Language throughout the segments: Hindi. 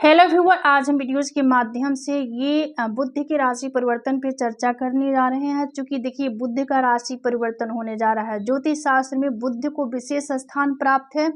हेलो व्यूअर, आज हम वीडियोस के माध्यम से ये बुध के राशि परिवर्तन पे चर्चा करने जा रहे हैं। चूंकि देखिए बुध का राशि परिवर्तन होने जा रहा है। ज्योतिष शास्त्र में बुध को विशेष स्थान प्राप्त है।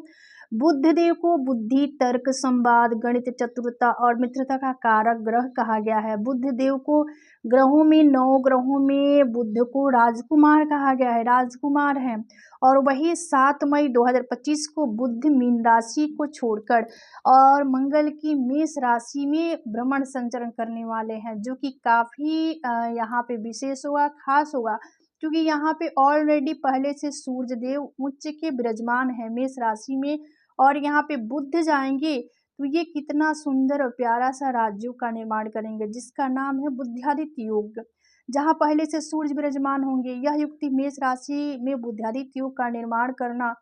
बुध देव को बुद्धि, तर्क, संवाद, गणित, चतुरता और मित्रता का कारक ग्रह कहा गया है। बुध देव को ग्रहों में 9 ग्रहों में बुध को राजकुमार कहा गया है, राजकुमार है। और वही 7 मई 2025 को बुध मीन राशि को छोड़कर और मंगल की मेष राशि में भ्रमण संचरण करने वाले हैं, जो कि काफी यहाँ पे विशेष होगा, खास होगा। क्योंकि यहाँ पे ऑलरेडी पहले से सूर्य देव उच्च के विराजमान है मेष राशि में, और यहाँ पे बुध जाएंगे तो ये कितना सुंदर और प्यारा सा राज्यों का निर्माण करेंगे, जिसका नाम है बुद्धादित्य योग। जहाँ पहले से सूर्य विराजमान होंगे, यह युक्ति मेष राशि में बुद्धादित्य योग का निर्माण करना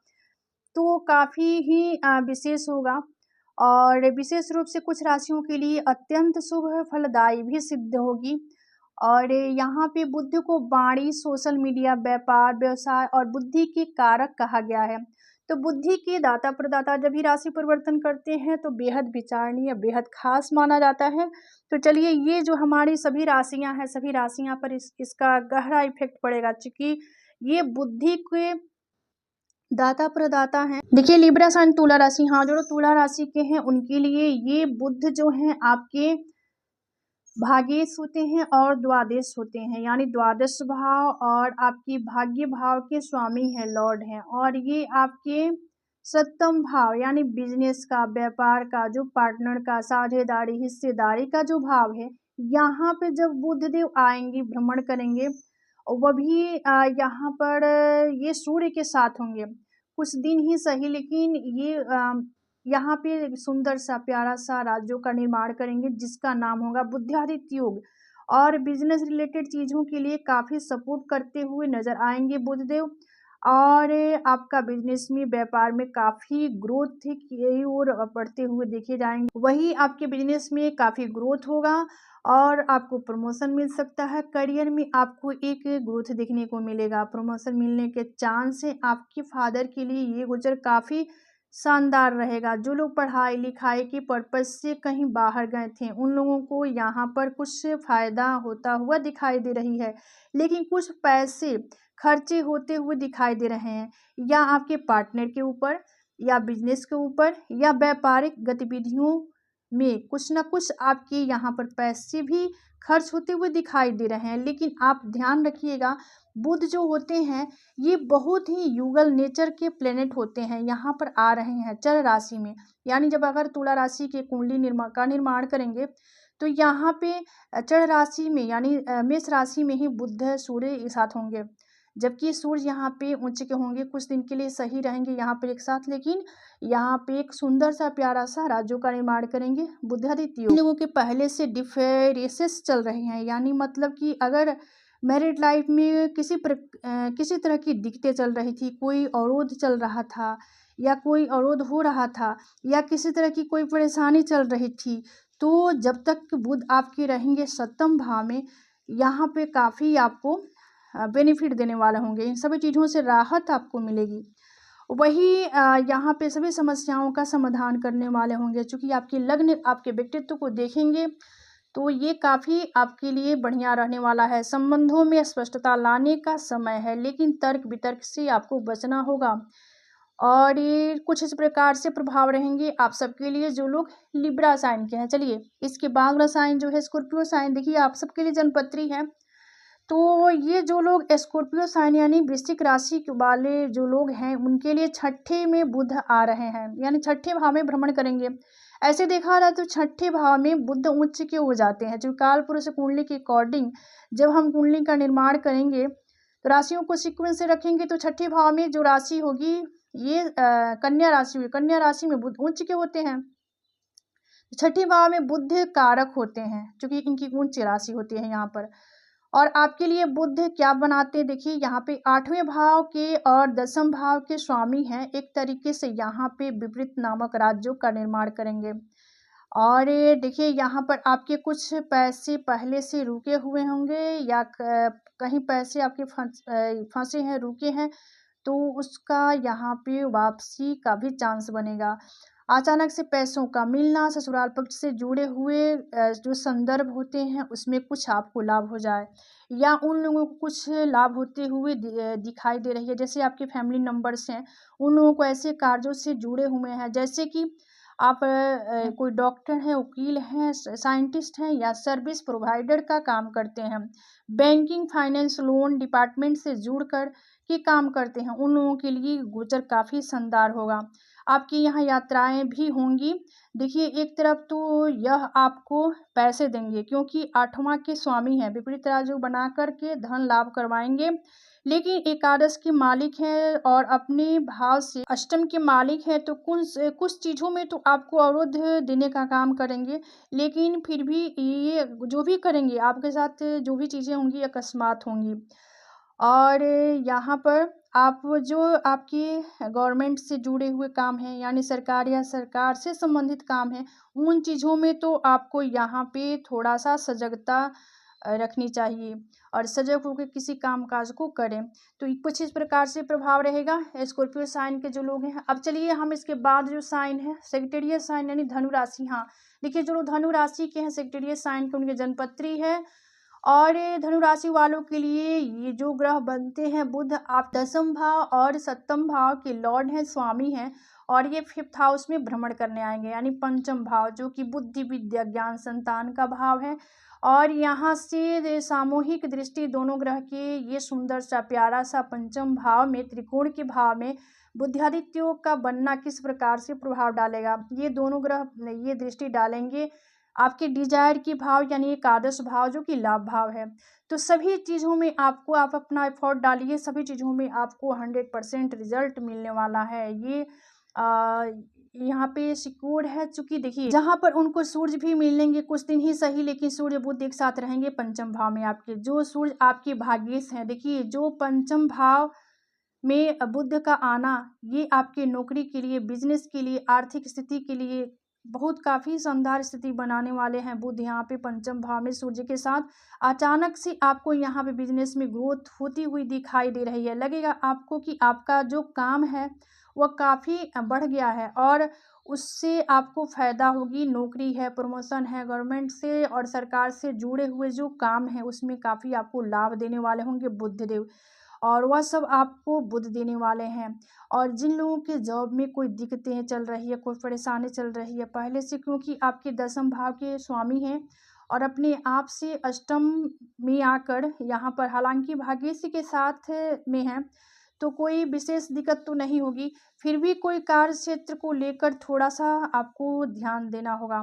तो काफी ही विशेष होगा। और विशेष रूप से कुछ राशियों के लिए अत्यंत शुभ फलदायी भी सिद्ध होगी। और यहाँ पे बुध को वाणी, सोशल मीडिया, व्यापार, व्यवसाय और बुद्धि के कारक कहा गया है। तो बुद्धि के दाता प्रदाता जब भी राशि परिवर्तन करते हैं तो बेहद विचारणीय, बेहद खास माना जाता है। तो चलिए, ये जो हमारी सभी राशियां हैं, सभी राशियां पर इसका गहरा इफेक्ट पड़ेगा, क्योंकि ये बुद्धि के दाता प्रदाता हैं। देखिए लिब्रा साइन तुला राशि, हाँ जो तुला राशि के हैं उनके लिए ये बुध जो हैं आपके भाग्येश होते हैं और द्वादश होते हैं, यानी द्वादश भाव और आपकी भाग्य भाव के स्वामी हैं, लॉर्ड हैं। और ये आपके सप्तम भाव यानी बिजनेस का, व्यापार का, जो पार्टनर का, साझेदारी, हिस्सेदारी का जो भाव है, यहाँ पे जब बुध देव आएंगे, भ्रमण करेंगे, वह भी यहाँ पर ये सूर्य के साथ होंगे कुछ दिन ही सही, लेकिन ये यहाँ पे सुंदर सा प्यारा सा राज्यों का निर्माण करेंगे, जिसका नाम होगा बुद्धादित्य योग। और बिजनेस रिलेटेड चीज़ों के लिए काफ़ी सपोर्ट करते हुए नजर आएंगे बुधदेव। और आपका बिजनेस में, व्यापार में काफ़ी ग्रोथ की ओर बढ़ते हुए देखे जाएंगे। वही आपके बिजनेस में काफ़ी ग्रोथ होगा और आपको प्रमोशन मिल सकता है। करियर में आपको एक ग्रोथ देखने को मिलेगा, प्रमोशन मिलने के चांस है। आपके फादर के लिए ये गोचर काफ़ी शानदार रहेगा। जो लोग पढ़ाई लिखाई के पर्पज से कहीं बाहर गए थे, उन लोगों को यहाँ पर कुछ फ़ायदा होता हुआ दिखाई दे रही है, लेकिन कुछ पैसे खर्चे होते हुए दिखाई दे रहे हैं, या आपके पार्टनर के ऊपर, या बिजनेस के ऊपर, या व्यापारिक गतिविधियों में कुछ ना कुछ आपके यहाँ पर पैसे भी खर्च होते हुए दिखाई दे रहे हैं। लेकिन आप ध्यान रखिएगा, बुध जो होते हैं ये बहुत ही युगल नेचर के प्लेनेट होते हैं, यहाँ पर आ रहे हैं चर राशि में। यानी जब अगर तुला राशि के कुंडली निर्माण करेंगे तो यहाँ पे चर राशि में यानी मेष राशि में ही बुध सूर्य एक साथ होंगे, जबकि सूर्य यहाँ पे उच्च के होंगे, कुछ दिन के लिए सही रहेंगे यहाँ पर एक साथ, लेकिन यहाँ पे एक सुंदर सा प्यारा सा राज्यों का निर्माण करेंगे बुद्धादित्य योग। लोगों के पहले से डिफरेंसेस चल रहे हैं, यानी मतलब कि अगर मैरिड लाइफ में किसी तरह की दिक्कतें चल रही थी, कोई अवरोध चल रहा था, या कोई अवरोध हो रहा था, या किसी तरह की कोई परेशानी चल रही थी, तो जब तक बुध आपके रहेंगे सप्तम भाव में, यहाँ पे काफ़ी आपको बेनिफिट देने वाले होंगे। इन सभी चीज़ों से राहत आपको मिलेगी। वही यहाँ पे सभी समस्याओं का समाधान करने वाले होंगे, चूँकि आपकी लग्न आपके व्यक्तित्व को देखेंगे तो ये काफ़ी आपके लिए बढ़िया रहने वाला है। संबंधों में स्पष्टता लाने का समय है, लेकिन तर्क वितर्क से आपको बचना होगा। और ये कुछ इस प्रकार से प्रभाव रहेंगे आप सबके लिए जो लोग लिब्रा साइन के हैं। चलिए, इसके बाद वाला साइन जो है स्कॉर्पियो साइन, देखिए आप सबके लिए जन्मपत्री है। तो ये जो लोग स्कॉर्पियो साइन यानी वृश्चिक राशि वाले जो लोग हैं, उनके लिए छठे में बुध आ रहे हैं, यानी छठे भाव में भ्रमण करेंगे। ऐसे देखा जाए तो छठे भाव में बुध उच्च के हो जाते हैं। जो काल पुरुष कुंडली के अकॉर्डिंग जब हम कुंडली का निर्माण करेंगे तो राशियों को सीक्वेंस से रखेंगे, तो छठे भाव में जो राशि होगी ये कन्या राशि हुई। कन्या राशि में बुध उच्च के होते हैं। छठे भाव में बुध कारक होते हैं, क्योंकि इनकी उच्च राशि होती है यहाँ पर। और आपके लिए बुध क्या बनाते हैं, देखिए यहाँ पे 8वें भाव के और 10वें भाव के स्वामी हैं। एक तरीके से यहाँ पे विपरीत नामक राज्यों का निर्माण करेंगे। और ये देखिए यहाँ पर आपके कुछ पैसे पहले से रुके हुए होंगे, या कहीं पैसे आपके फंसे हैं, रुके हैं, तो उसका यहाँ पे वापसी का भी चांस बनेगा। अचानक से पैसों का मिलना, ससुराल पक्ष से जुड़े हुए जो संदर्भ होते हैं उसमें कुछ आपको लाभ हो जाए, या उन लोगों को कुछ लाभ होते हुए दिखाई दे रही है। जैसे आपके फैमिली मेंबर्स हैं, उन लोगों को ऐसे कार्यों से जुड़े हुए हैं, जैसे कि आप कोई डॉक्टर हैं, वकील हैं, साइंटिस्ट हैं, या सर्विस प्रोवाइडर का काम करते हैं, बैंकिंग, फाइनेंस, लोन डिपार्टमेंट से जुड़कर के काम करते हैं, उन लोगों के लिए गोचर काफ़ी शानदार होगा। आपकी यहाँ यात्राएं भी होंगी। देखिए, एक तरफ तो यह आपको पैसे देंगे, क्योंकि आठवां के स्वामी हैं, विपरीत तराजू बना कर के धन लाभ करवाएंगे। लेकिन एकादश के मालिक हैं और अपने भाव से अष्टम के मालिक हैं, तो कुछ चीज़ों में तो आपको अवरोध देने का काम करेंगे। लेकिन फिर भी ये जो भी करेंगे, आपके साथ जो भी चीज़ें होंगी अकस्मात होंगी। और यहाँ पर आप जो आपके गवर्नमेंट से जुड़े हुए काम हैं, यानी सरकार या सरकार से संबंधित काम हैं, उन चीज़ों में तो आपको यहाँ पे थोड़ा-सा सजगता रखनी चाहिए और सजग होकर किसी काम-काज को करें। तो कुछ इस प्रकार से प्रभाव रहेगा स्कॉर्पियो साइन के जो लोग हैं। अब चलिए हम इसके बाद जो साइन है, सेक्रेटेरियल साइन यानी धनु राशि। हाँ, देखिए, जो लोग धनु राशि के हैं, सेक्रेटेरियल साइन के उनकी जन्मपत्री है। और धनु राशि वालों के लिए ये जो ग्रह बनते हैं, बुध आप दसम भाव और सप्तम भाव के लॉर्ड हैं, स्वामी हैं, और ये फिफ्थ हाउस में भ्रमण करने आएंगे, यानी पंचम भाव जो कि बुद्धि, विद्या, ज्ञान, संतान का भाव है। और यहाँ से सामूहिक दृष्टि दोनों ग्रह के ये सुंदर सा प्यारा सा पंचम भाव में, त्रिकोण के भाव में बुद्धियादित्य योग का बनना किस प्रकार से प्रभाव डालेगा, ये दोनों ग्रह ये दृष्टि डालेंगे आपके डिजायर की भाव, यानी एकादश भाव जो कि लाभ भाव है। तो सभी चीज़ों में आपको आप अपना एफर्ट डालिए, सभी चीज़ों में आपको 100% रिजल्ट मिलने वाला है। ये यहाँ पे सिक्योर है, चूंकि देखिए जहाँ पर उनको सूर्य भी मिलेंगे कुछ दिन ही सही, लेकिन सूर्य बुध एक साथ रहेंगे पंचम भाव में। आपके जो सूर्य आपके भाग्येश हैं, देखिए जो पंचम भाव में बुध का आना, ये आपके नौकरी के लिए, बिजनेस के लिए, आर्थिक स्थिति के लिए बहुत काफ़ी शानदार स्थिति बनाने वाले हैं बुध। यहाँ पे पंचम भाव में सूर्य के साथ अचानक से आपको यहाँ पे बिजनेस में ग्रोथ होती हुई दिखाई दे रही है। लगेगा आपको कि आपका जो काम है वह काफ़ी बढ़ गया है और उससे आपको फ़ायदा होगी। नौकरी है, प्रमोशन है, गवर्नमेंट से और सरकार से जुड़े हुए जो काम है उसमें काफ़ी आपको लाभ देने वाले होंगे बुधदेव, और वह सब आपको बुध देने वाले हैं। और जिन लोगों के जॉब में कोई दिक्कतें चल रही है, कोई परेशानी चल रही है पहले से, क्योंकि आपके दसम भाव के स्वामी हैं और अपने आप से अष्टम में आकर यहाँ पर हालांकि भाग्यश्री के साथ में है, तो कोई विशेष दिक्कत तो नहीं होगी। फिर भी कोई कार्य क्षेत्र को लेकर थोड़ा सा आपको ध्यान देना होगा।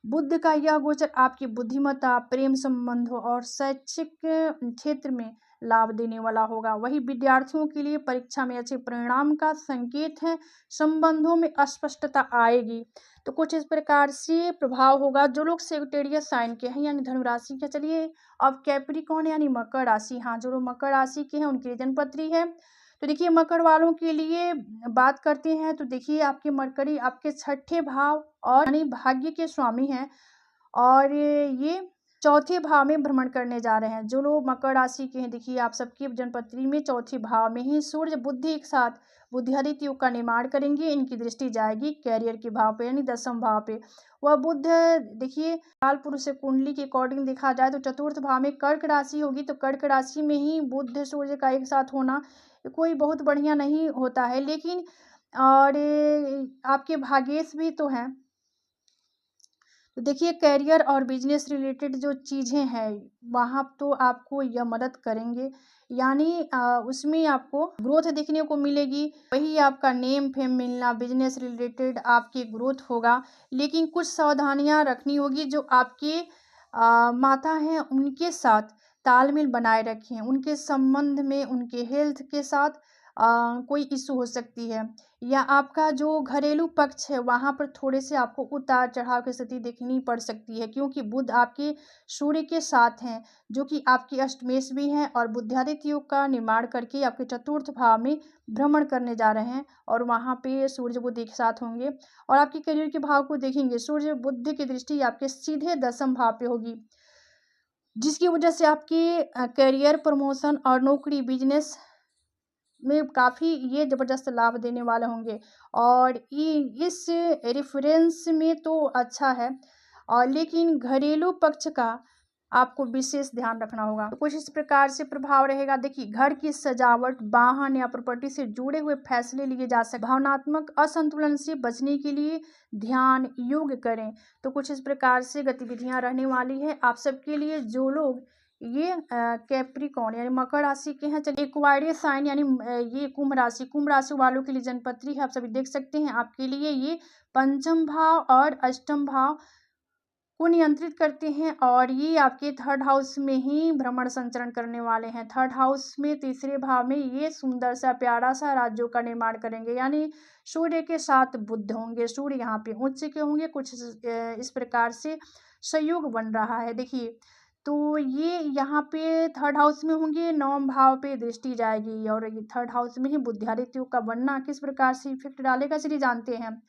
बुध का यह गोचर आपकी बुद्धिमत्ता, प्रेम संबंधों और शैक्षिक क्षेत्र में लाभ देने वाला होगा। वही विद्यार्थियों के लिए परीक्षा में अच्छे परिणाम का संकेत है, संबंधों में अस्पष्टता आएगी। तो कुछ इस प्रकार से प्रभाव होगा जो लोग सेक्रेटेरियल साइन के हैं, यानी धनु राशि के। चलिए अब कैप्रिकॉर्न यानी मकर राशि। हाँ, जो लोग मकर राशि के हैं उनकी जन्मपत्री है। तो देखिए, मकर वालों के लिए बात करते हैं तो देखिए, आपके मरकरी आपके छठे भाव और यानी भाग्य के स्वामी हैं, और ये चौथे भाव में भ्रमण करने जा रहे हैं। जो लोग मकर राशि के हैं, देखिए आप सबकी जन्मपत्री में चौथे भाव में ही सूर्य बुद्धि एक साथ बुद्धियादित्य योग का निर्माण करेंगे। इनकी दृष्टि जाएगी कैरियर के भाव पे, यानी दसम भाव पे। वह बुध देखिए काल पुरुष से कुंडली के अकॉर्डिंग देखा जाए तो चतुर्थ भाव में कर्क राशि होगी, तो कर्क राशि में ही बुध सूर्य का एक साथ होना कोई बहुत बढ़िया नहीं होता है। लेकिन और आपके भाग्येश भी तो हैं, तो देखिए करियर और बिजनेस रिलेटेड जो चीज़ें हैं वहाँ तो आपको यह मदद करेंगे, यानी उसमें आपको ग्रोथ देखने को मिलेगी। वही आपका नेम फेम मिलना, बिजनेस रिलेटेड आपकी ग्रोथ होगा। लेकिन कुछ सावधानियाँ रखनी होगी। जो आपके माता हैं उनके साथ तालमेल बनाए रखें, उनके संबंध में उनके हेल्थ के साथ कोई इशू हो सकती है, या आपका जो घरेलू पक्ष है वहाँ पर थोड़े से आपको उतार चढ़ाव की स्थिति देखनी पड़ सकती है, क्योंकि बुध आपके सूर्य के साथ हैं जो कि आपकी अष्टमेश भी हैं और बुद्धियादित्य योग का निर्माण करके आपके चतुर्थ भाव में भ्रमण करने जा रहे हैं, और वहाँ पे सूर्य बुध एक साथ होंगे। और आपके करियर के भाव को देखेंगे, सूर्य बुध की दृष्टि आपके सीधे दसम भाव पे होगी, जिसकी वजह से आपकी करियर, प्रमोशन और नौकरी, बिजनेस में काफ़ी ये ज़बरदस्त लाभ देने वाले होंगे। और ये इस रेफ़रेंस में तो अच्छा है, और लेकिन घरेलू पक्ष का आपको विशेष ध्यान रखना होगा। तो कुछ इस प्रकार से प्रभाव रहेगा। देखिए, घर की सजावट, वाहन या प्रॉपर्टी से जुड़े हुए फैसले लिए जा सकते। भावनात्मक असंतुलन से बचने के लिए ध्यान, योग करें। तो कुछ इस प्रकार से गतिविधियां रहने वाली है आप सबके लिए। जो लोग ये कैप्रिकॉर्न यानी मकर राशि के हैं, चलिए एक्वायरियस साइन यानी ये कुंभ राशि वालों के लिए जनपत्री है, आप सभी देख सकते हैं। आपके लिए ये पंचम भाव और अष्टम भाव को नियंत्रित करते हैं, और ये आपके थर्ड हाउस में ही भ्रमण संचरण करने वाले हैं। थर्ड हाउस में तीसरे भाव में ये सुंदर सा प्यारा सा राज्यों का निर्माण करेंगे, यानी सूर्य के साथ बुध होंगे। सूर्य यहाँ पे उच्च के होंगे। कुछ इस प्रकार से संयोग बन रहा है। देखिए, तो ये यहाँ पे थर्ड हाउस में होंगे, नवम भाव पे दृष्टि जाएगी, और ये थर्ड हाउस में ही बुद्धिआदित्य योग का बनना किस प्रकार से इफेक्ट डालेगा चलिए जानते हैं।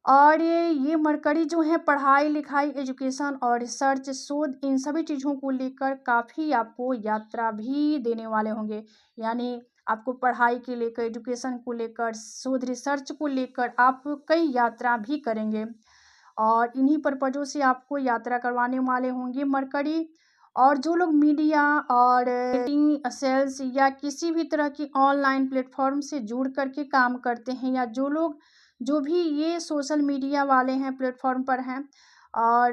और ये मरकरी जो है पढ़ाई लिखाई, एजुकेशन और रिसर्च, शोध, इन सभी चीज़ों को लेकर काफ़ी आपको यात्रा भी देने वाले होंगे। यानी आपको पढ़ाई के लेकर, एजुकेशन को लेकर, शोध रिसर्च को लेकर आप कई यात्रा भी करेंगे, और इन्हीं पर्पजों से आपको यात्रा करवाने वाले होंगे मरकरी। और जो लोग मीडिया और मार्केटिंग, सेल्स या किसी भी तरह की ऑनलाइन प्लेटफॉर्म से जुड़ करके काम करते हैं, या जो लोग जो भी ये सोशल मीडिया वाले हैं, प्लेटफॉर्म पर हैं, और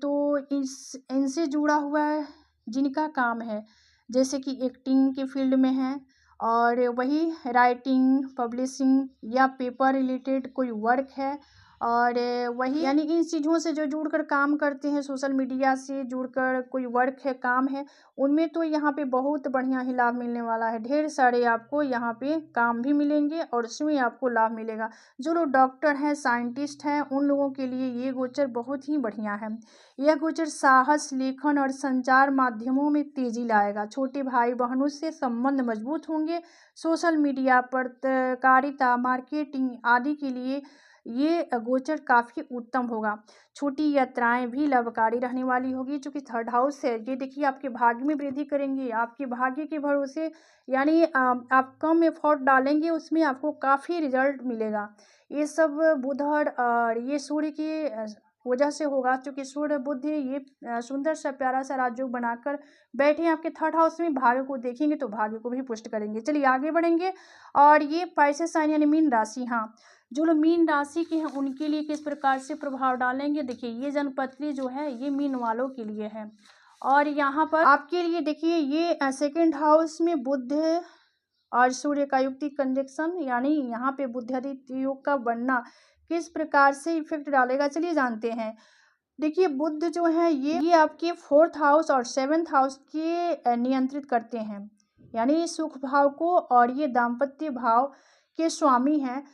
तो इनसे जुड़ा हुआ है जिनका काम है, जैसे कि एक्टिंग के फील्ड में है, और वही राइटिंग, पब्लिशिंग या पेपर रिलेटेड कोई वर्क है, और वही यानी इन चीज़ों से जो जुड़कर काम करते हैं, सोशल मीडिया से जुड़कर कोई वर्क है, काम है, उनमें तो यहाँ पे बहुत बढ़िया ही लाभ मिलने वाला है। ढेर सारे आपको यहाँ पे काम भी मिलेंगे, और उसमें आपको लाभ मिलेगा। जो लोग डॉक्टर हैं, साइंटिस्ट हैं, उन लोगों के लिए ये गोचर बहुत ही बढ़िया है। यह गोचर साहस, लेखन और संचार माध्यमों में तेजी लाएगा। छोटे भाई बहनों से संबंध मजबूत होंगे। सोशल मीडिया, पत्रकारिता, मार्केटिंग आदि के लिए ये गोचर काफ़ी उत्तम होगा। छोटी यात्राएं भी लाभकारी रहने वाली होगी। चूँकि थर्ड हाउस है, ये देखिए आपके भाग्य में वृद्धि करेंगे। आपके भाग्य के भरोसे, यानी आप कम एफर्ट डालेंगे, उसमें आपको काफ़ी रिजल्ट मिलेगा। ये सब बुध और ये सूर्य की वजह से होगा, क्योंकि सूर्य बुध ये सुंदर सा प्यारा सा राजयोग बनाकर बैठे हैं आपके थर्ड हाउस में। भाग्य को देखेंगे तो भाग्य को भी पुष्ट करेंगे। चलिए आगे बढ़ेंगे। और ये पाइसेस साइन यानी मीन राशि, हाँ, जो लोग मीन राशि के हैं उनके लिए किस प्रकार से प्रभाव डालेंगे। देखिए, ये जनपत्री जो है ये मीन वालों के लिए है, और यहाँ पर आपके लिए देखिए ये सेकंड हाउस में बुध और सूर्य का युक्ति कंजक्शन, यानी यहाँ पे बुद्धिआदित्य योग का बनना किस प्रकार से इफेक्ट डालेगा चलिए जानते हैं। देखिए, बुध जो है ये आपके फोर्थ हाउस और सेवेंथ हाउस के नियंत्रित करते हैं, यानी सुख भाव को, और ये दाम्पत्य भाव के स्वामी हैं।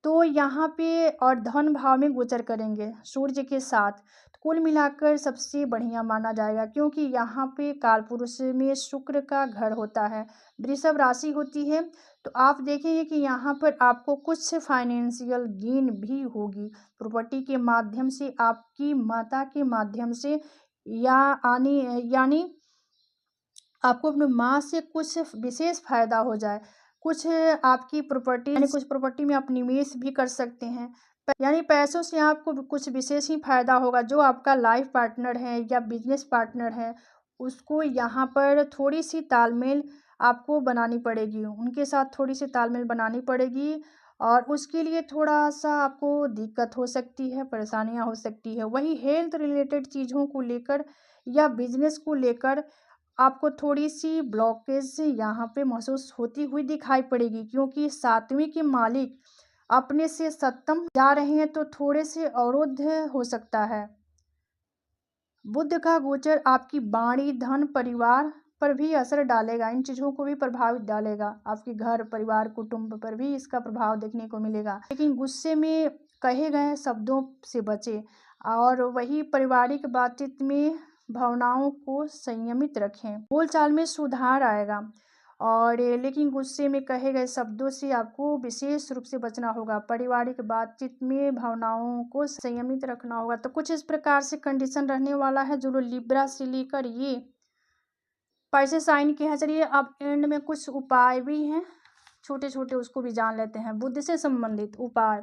तो यहाँ पे और धन भाव में गोचर करेंगे सूर्य के साथ। तो कुल मिलाकर सबसे बढ़िया माना जाएगा, क्योंकि यहाँ पे कालपुरुष में शुक्र का घर होता है, वृषभ राशि होती है। तो आप देखेंगे कि यहाँ पर आपको कुछ फाइनेंशियल गेन भी होगी प्रॉपर्टी के माध्यम से, आपकी माता के माध्यम से, या आनी यानी आपको अपनी माँ से कुछ विशेष फायदा हो जाए। कुछ आपकी प्रॉपर्टी, यानी कुछ प्रॉपर्टी में आप निवेश भी कर सकते हैं, यानी पैसों से आपको कुछ विशेष ही फायदा होगा। जो आपका लाइफ पार्टनर है या बिजनेस पार्टनर है, उसको यहाँ पर थोड़ी सी तालमेल आपको बनानी पड़ेगी, उनके साथ थोड़ी सी तालमेल बनानी पड़ेगी, और उसके लिए थोड़ा सा आपको दिक्कत हो सकती है, परेशानियाँ हो सकती है। वही हेल्थ रिलेटेड चीज़ों को लेकर या बिजनेस को लेकर आपको थोड़ी सी ब्लॉकेज यहाँ पे महसूस होती हुई दिखाई पड़ेगी, क्योंकि सातवें के मालिक अपने से सप्तम जा रहे हैं, तो थोड़े से अवरोध हो सकता है। बुध का गोचर आपकी वाणी, धन, परिवार पर भी असर डालेगा। इन चीज़ों को भी प्रभावित डालेगा। आपके घर, परिवार, कुटुंब पर भी इसका प्रभाव देखने को मिलेगा। लेकिन गुस्से में कहे गए शब्दों से बचे, और वही पारिवारिक बातचीत में भावनाओं को संयमित रखें। बोलचाल में सुधार आएगा, और लेकिन गुस्से में कहे गए शब्दों से आपको विशेष रूप से बचना होगा। पारिवारिक बातचीत में भावनाओं को संयमित रखना होगा। तो कुछ इस प्रकार से कंडीशन रहने वाला है। जो लोग लिब्रा से लेकर ये पाइसेस साइन के हैं, चलिए अब एंड में कुछ उपाय भी हैं छोटे छोटे उसको भी जान लेते हैं। बुध से संबंधित उपाय: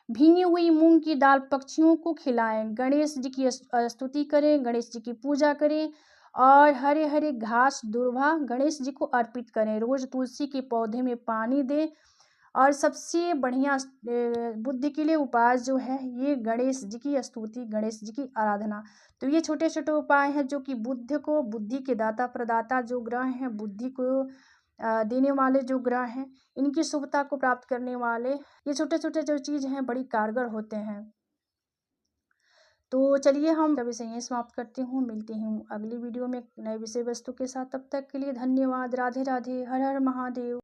भीनी हुई मूंग की दाल पक्षियों को खिलाएं, गणेश जी की स्तुति करें, गणेश जी की पूजा करें और हरे हरे घास दूर्वा गणेश जी को अर्पित करें। रोज तुलसी के पौधे में पानी दें। और सबसे बढ़िया बुद्धि के लिए उपाय जो है ये गणेश जी की स्तुति, गणेश जी की आराधना। तो ये छोटे छोटे उपाय हैं जो कि बुद्ध को, बुद्धि के दाता प्रदाता जो ग्रह हैं, बुद्धि को देने वाले जो ग्रह हैं, इनकी शुभता को प्राप्त करने वाले ये छोटे छोटे जो चीज़ हैं बड़ी कारगर होते हैं। तो चलिए हम तभी से यहीं समाप्त करती हूँ। मिलती हूँ अगली वीडियो में नए विषय वस्तु के साथ। तब तक के लिए धन्यवाद। राधे राधे। हर हर महादेव।